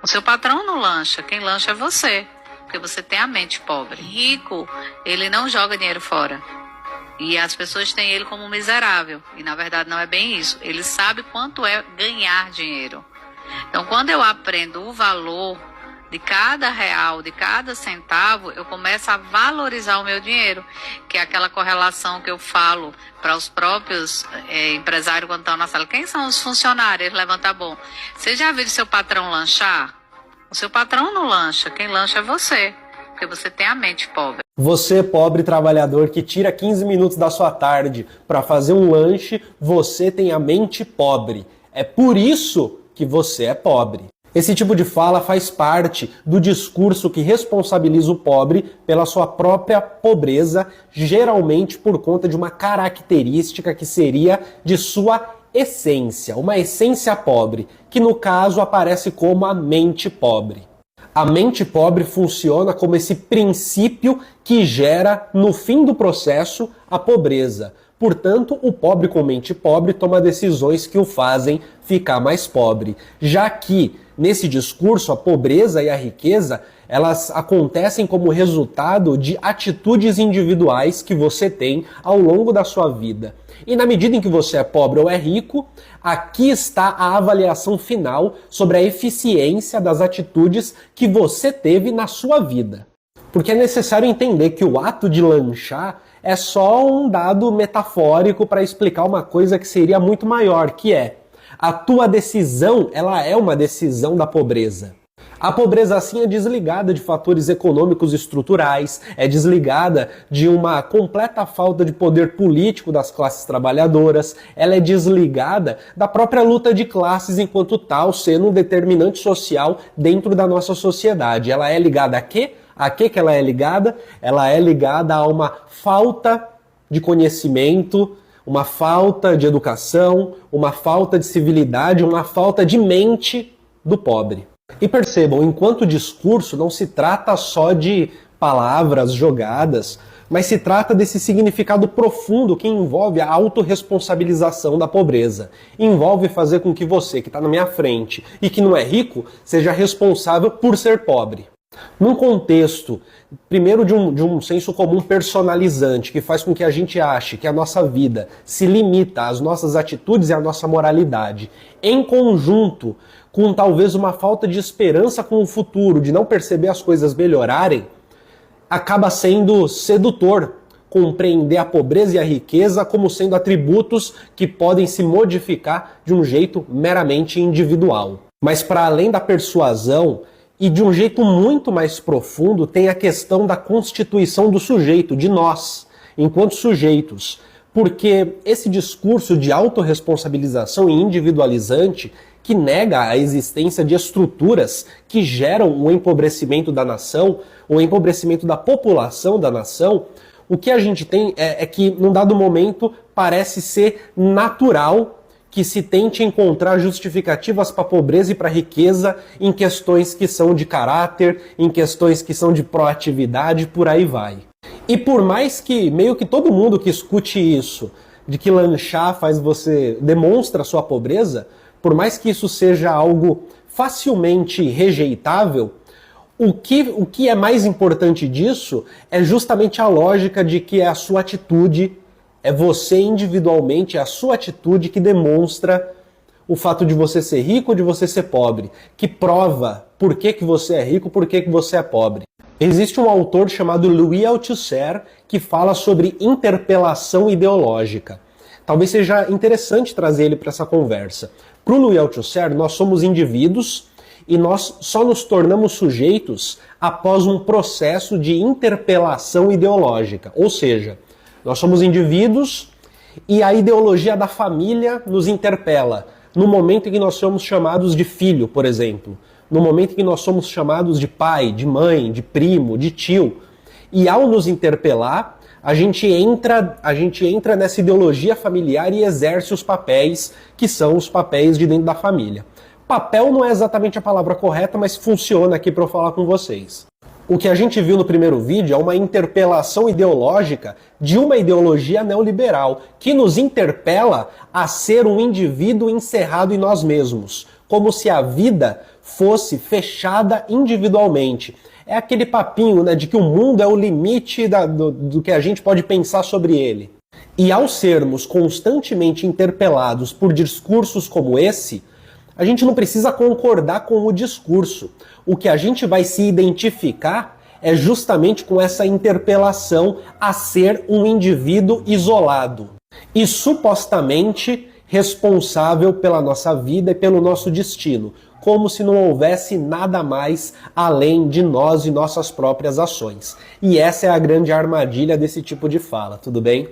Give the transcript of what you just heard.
O seu patrão não lancha, quem lancha é você, porque você tem a mente pobre. Rico, ele não joga dinheiro fora. E as pessoas têm ele como miserável. E na verdade não é bem isso. Ele sabe quanto é ganhar dinheiro. Então quando eu aprendo o valor de cada real, de cada centavo, eu começo a valorizar o meu dinheiro, que é aquela correlação que eu falo para os próprios empresários quando estão na sala. Quem são os funcionários? Eles levantam a mão. Você já viu seu patrão lanchar? O seu patrão não lancha, quem lancha é você, porque você tem a mente pobre. Você, pobre trabalhador que tira 15 minutos da sua tarde para fazer um lanche, você tem a mente pobre. É por isso que você é pobre. Esse tipo de fala faz parte do discurso que responsabiliza o pobre pela sua própria pobreza, geralmente por conta de uma característica que seria de sua essência, uma essência pobre, que no caso aparece como a mente pobre. A mente pobre funciona como esse princípio que gera, no fim do processo, a pobreza. Portanto, o pobre com mente pobre toma decisões que o fazem ficar mais pobre, já que, nesse discurso, a pobreza e a riqueza, elas acontecem como resultado de atitudes individuais que você tem ao longo da sua vida. E na medida em que você é pobre ou é rico, aqui está a avaliação final sobre a eficiência das atitudes que você teve na sua vida. Porque é necessário entender que o ato de lanchar é só um dado metafórico para explicar uma coisa que seria muito maior, que é a tua decisão, ela é uma decisão da pobreza. A pobreza, assim, é desligada de fatores econômicos estruturais, é desligada de uma completa falta de poder político das classes trabalhadoras, ela é desligada da própria luta de classes enquanto tal, sendo um determinante social dentro da nossa sociedade. Ela é ligada a quê? A que ela é ligada? Ela é ligada a uma falta de conhecimento, uma falta de educação, uma falta de civilidade, uma falta de mente do pobre. E percebam, enquanto o discurso não se trata só de palavras jogadas, mas se trata desse significado profundo que envolve a autorresponsabilização da pobreza. Envolve fazer com que você, que está na minha frente e que não é rico, seja responsável por ser pobre. Num contexto, primeiro de um senso comum personalizante, que faz com que a gente ache que a nossa vida se limita às nossas atitudes e à nossa moralidade, em conjunto com talvez uma falta de esperança com o futuro, de não perceber as coisas melhorarem, acaba sendo sedutor compreender a pobreza e a riqueza como sendo atributos que podem se modificar de um jeito meramente individual. Mas para além da persuasão, e de um jeito muito mais profundo, tem a questão da constituição do sujeito, de nós, enquanto sujeitos. Porque esse discurso de autorresponsabilização e individualizante, que nega a existência de estruturas que geram o empobrecimento da nação, o empobrecimento da população da nação, o que a gente tem é que, num dado momento, parece ser natural que se tente encontrar justificativas para a pobreza e para a riqueza em questões que são de caráter, em questões que são de proatividade, por aí vai. E por mais que meio que todo mundo que escute isso, de que lanchar faz você, demonstra a sua pobreza, por mais que isso seja algo facilmente rejeitável, o que é mais importante disso é justamente a lógica de que é a sua atitude, é você individualmente, é a sua atitude que demonstra o fato de você ser rico ou de você ser pobre, que prova por que você é rico, por que você é pobre. Existe um autor chamado Louis Althusser que fala sobre interpelação ideológica. Talvez seja interessante trazer ele para essa conversa. Para o Louis Althusser, nós somos indivíduos e nós só nos tornamos sujeitos após um processo de interpelação ideológica, ou seja, nós somos indivíduos e a ideologia da família nos interpela. No momento em que nós somos chamados de filho, por exemplo. No momento em que nós somos chamados de pai, de mãe, de primo, de tio. E ao nos interpelar, a gente entra nessa ideologia familiar e exerce os papéis que são os papéis de dentro da família. Papel não é exatamente a palavra correta, mas funciona aqui para eu falar com vocês. O que a gente viu no primeiro vídeo é uma interpelação ideológica de uma ideologia neoliberal, que nos interpela a ser um indivíduo encerrado em nós mesmos, como se a vida fosse fechada individualmente. É aquele papinho, né, de que o mundo é o limite do que a gente pode pensar sobre ele. E ao sermos constantemente interpelados por discursos como esse, a gente não precisa concordar com o discurso. O que a gente vai se identificar é justamente com essa interpelação a ser um indivíduo isolado e supostamente responsável pela nossa vida e pelo nosso destino, como se não houvesse nada mais além de nós e nossas próprias ações. E essa é a grande armadilha desse tipo de fala, tudo bem?